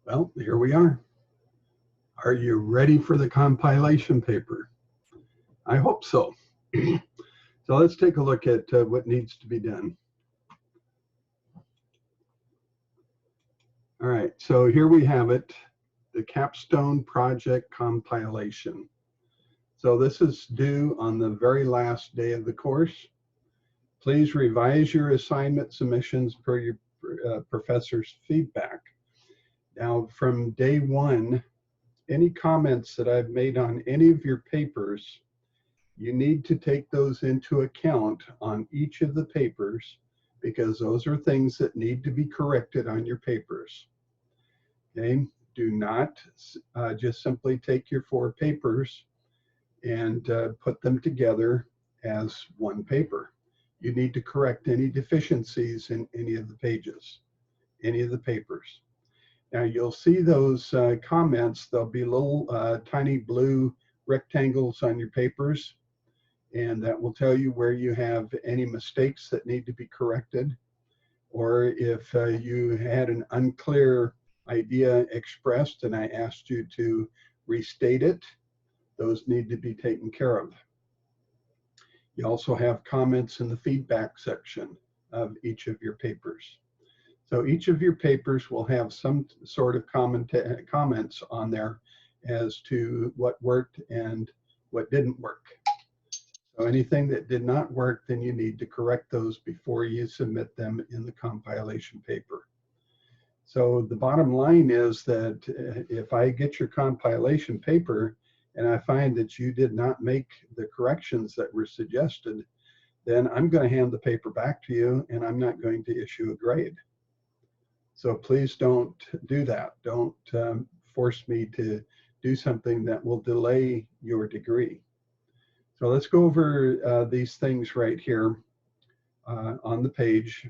Well, here we are. Are you ready for the compilation paper? I hope so. So let's take a look at what needs to be done. All right, so here we have it, the capstone project compilation. So this is due on the very last day of the course. Please revise your assignment submissions per your professor's feedback. Now, from day one, any comments that I've made on any of your papers, you need to take those into account on each of the papers because those are things that need to be corrected on your papers. Okay, do not just simply take your 4 papers and put them together as one paper. You need to correct any deficiencies in any of the pages, any of the papers. Now you'll see those comments, there'll be little tiny blue rectangles on your papers, and that will tell you where you have any mistakes that need to be corrected, or if you had an unclear idea expressed and I asked you to restate it, those need to be taken care of. You also have comments in the feedback section of each of your papers. So each of your papers will have some sort of comments on there as to what worked and what didn't work. So anything that did not work, then you need to correct those before you submit them in the compilation paper. So the bottom line is that if I get your compilation paper and I find that you did not make the corrections that were suggested, then I'm going to hand the paper back to you and I'm not going to issue a grade. So please don't do that. Don't force me to do something that will delay your degree. So let's go over these things right here on the page.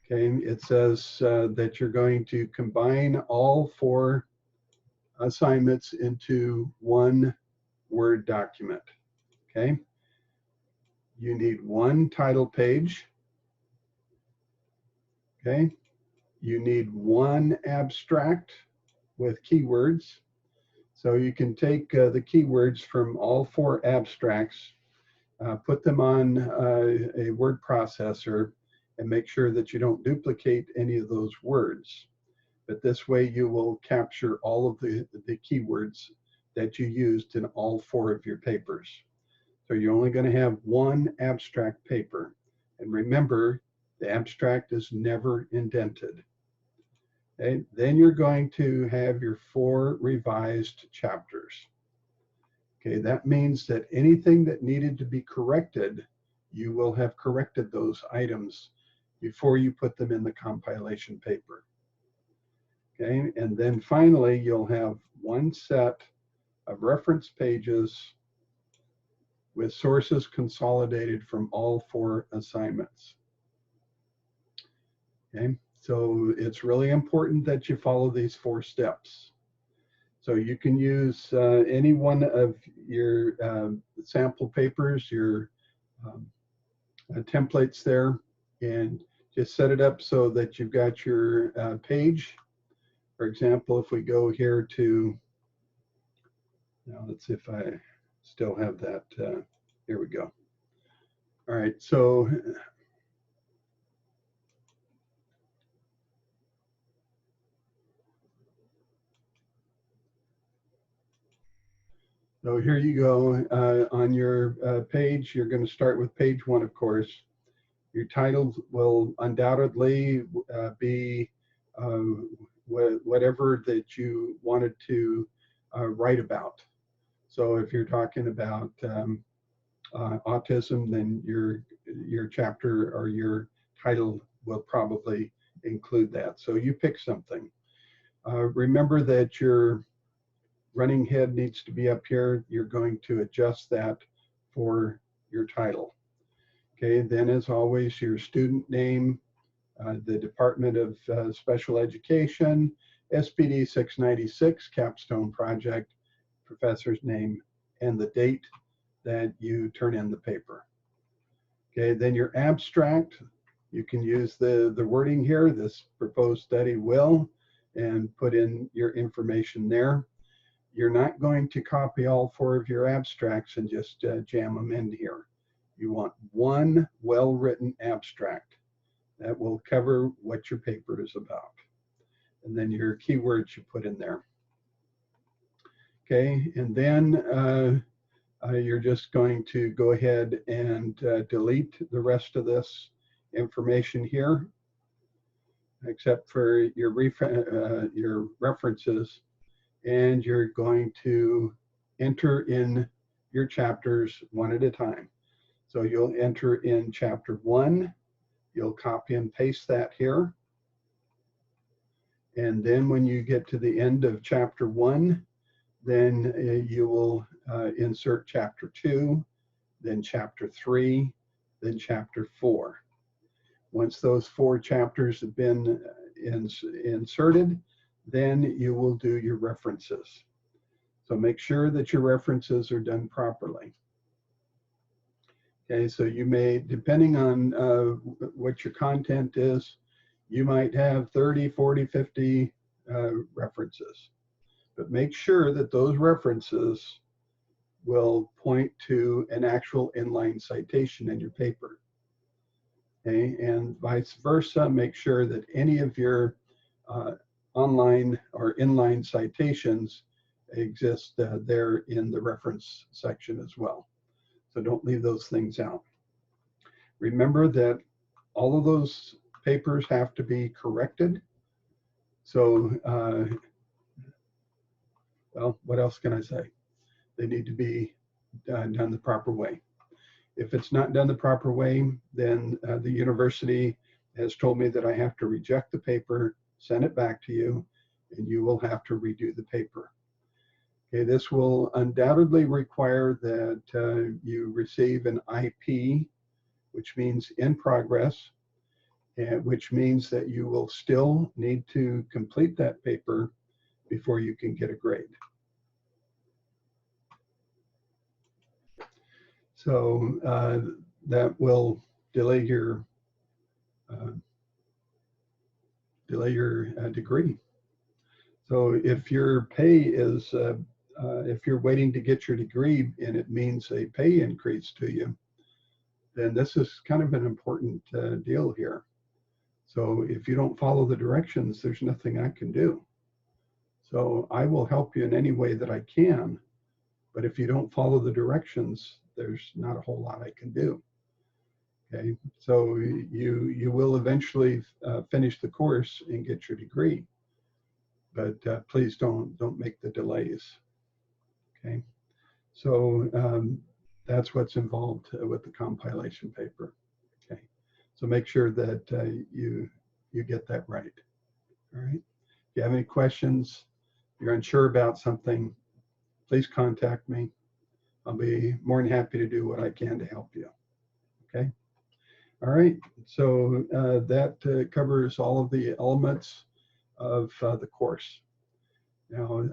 Okay, it says that you're going to combine all 4 assignments into one Word document. Okay, you need 1 title page. Okay, you need 1 abstract with keywords. So you can take the keywords from all 4 abstracts, put them on a word processor, and make sure that you don't duplicate any of those words. But this way you will capture all of the keywords that you used in all 4 of your papers. So you're only going to have 1 abstract paper. And remember, the abstract is never indented. Okay? Then you're going to have your 4 revised chapters. Okay, that means that anything that needed to be corrected, you will have corrected those items before you put them in the compilation paper. Okay, and then finally, you'll have 1 set of reference pages with sources consolidated from all 4 assignments. Okay, so it's really important that you follow these 4 steps. So you can use any one of your sample papers, your templates there, and just set it up so that you've got your page. For example, if we go here to, now let's see if I still have that, here we go. All right, so here you go. On your page, you're going to start with page 1, of course. Your title will undoubtedly be whatever that you wanted to write about. So if you're talking about autism, then your chapter or your title will probably include that. So you pick something. Remember that your running head needs to be up here. You're going to adjust that for your title. Okay, then as always, your student name, the Department of Special Education, SPD 696, Capstone Project, professor's name, and the date that you turn in the paper. Okay, then your abstract, you can use the wording here, this proposed study will and put in your information there. You're not going to copy all 4 of your abstracts and just jam them in here. You want one well-written abstract that will cover what your paper is about. And then your keywords you put in there. Okay, and then you're just going to go ahead and delete the rest of this information here, except for your references, and you're going to enter in your chapters one at a time. So you'll enter in chapter 1, you'll copy and paste that here. And then when you get to the end of chapter 1, then you will insert chapter 2, then chapter 3, then chapter 4. Once those 4 chapters have been inserted, then you will do your references. So make sure that your references are done properly. Okay, so you may, depending on what your content is, you might have 30, 40, 50 references. But make sure that those references will point to an actual inline citation in your paper. Okay, and vice versa, make sure that any of your online or inline citations exist there in the reference section as well. So don't leave those things out. Remember that all of those papers have to be corrected. So, well, what else can I say? They need to be done the proper way. If it's not done the proper way, then the university has told me that I have to reject the paper, send it back to you, and you will have to redo the paper. Okay, this will undoubtedly require that you receive an IP, which means in progress, and which means that you will still need to complete that paper before you can get a grade. So that will delay your degree. So if your pay is, if you're waiting to get your degree and it means a pay increase to you, then this is kind of an important deal here. So if you don't follow the directions, there's nothing I can do. So I will help you in any way that I can, but if you don't follow the directions, there's not a whole lot I can do. Okay, so you will eventually finish the course and get your degree, but please don't make the delays. Okay, so that's what's involved with the compilation paper. Okay, so make sure that you get that right. All right. If you have any questions, if you're unsure about something, please contact me. I'll be more than happy to do what I can to help you. Okay. All right. So that covers all of the elements of the course. Now,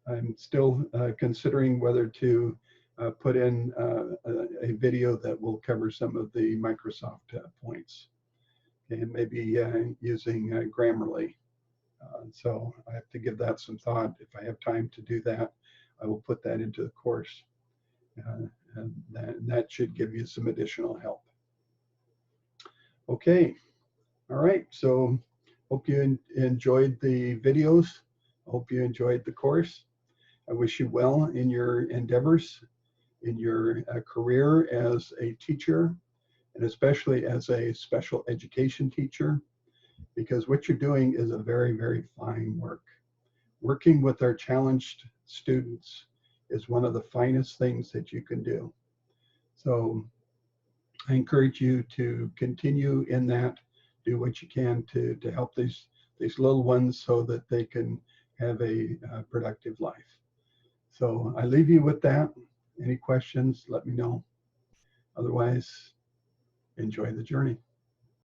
I'm still considering whether to put in a video that will cover some of the Microsoft points, and maybe using Grammarly. So I have to give that some thought. If I have time to do that, I will put that into the course. And that should give you some additional help. Okay. All right. So hope you enjoyed the videos. Hope you enjoyed the course. I wish you well in your endeavors, in your career as a teacher, and especially as a special education teacher, because what you're doing is a very, very fine work. Working with our challenged students is one of the finest things that you can do. So I encourage you to continue in that, do what you can to help these little ones so that they can have a productive life. So I leave you with that. Any questions, let me know. Otherwise, enjoy the journey.